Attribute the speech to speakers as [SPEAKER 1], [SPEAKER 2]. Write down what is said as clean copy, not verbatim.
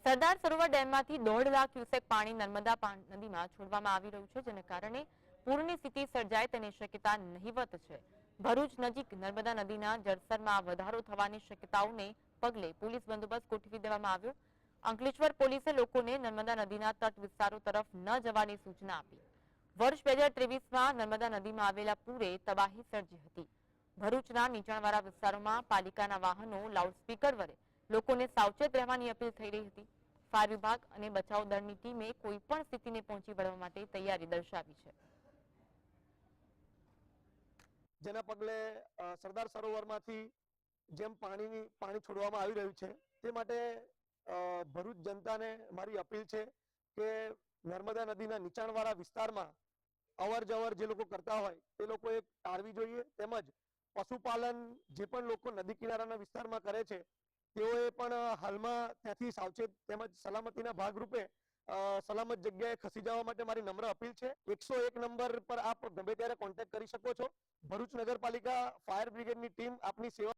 [SPEAKER 1] સરદાર સરોવર ડેમમાંથી 1.5 લાખ ક્યુસેક પાણી નર્મદા નદીમાં છોડવામાં આવી રહ્યું છે, જેને કારણે પૂરની સ્થિતિ સર્જાય તેની શક્યતા નહિવત છે. ભરૂચ નજીક નર્મદા નદીના જળસ્તરમાં વધારો થવાની શક્યતાઓને પગલે પોલીસ બંદોબસ્ત ગોઠવી દેવામાં આવ્યો. અંકલેશ્વર પોલીસે લોકોને નર્મદા નદીના તટ વિસ્તારો તરફ ન જવાની સૂચના આપી. વર્ષ 2023માં નર્મદા નદીમાં આવેલા પૂરે તબાહી સર્જી હતી. ભરૂચના નીચાણવાળા વિસ્તારોમાં પાલિકાના વાહનો લાઉડસ્પીકર વડે લોકોને સાવચેત રહેવાની અપીલ થઈ રહી હતી. ફાયર વિભાગ અને બચાવ દળની ટીમે કોઈ પણ સ્થિતિને પહોંચી વળવા માટે તૈયારી દર્શાવી છે.
[SPEAKER 2] જેના પગલે સરદાર સરોવરમાંથી જેમ પાણી છોડવામાં આવી રહ્યું છે તે માટે ભરૂચ જનતાને મારી અપીલ છે કે નર્મદા નદીના નીચાણવાળા વિસ્તારમાં અવર જવર જે લોકો કરતા હોય તે લોકોએ ટાળવી જોઈએ. તેમજ પશુપાલન જે પણ લોકો નદી કિનારાના વિસ્તારમાં કરે છે તેઓએ પણ હાલમાં ત્યાંથી સાવચેત તેમજ સલામતીના ભાગરૂપે સલામત જગ્યાએ ખસી જવા માટે મારી નમ્ર અપીલ છે. 101 નંબર પર આપ ગમે ત્યારે કોન્ટેક્ટ કરી શકો છો. ભરૂચ નગરપાલિકા ફાયર બ્રિગેડની ટીમ આપની સેવા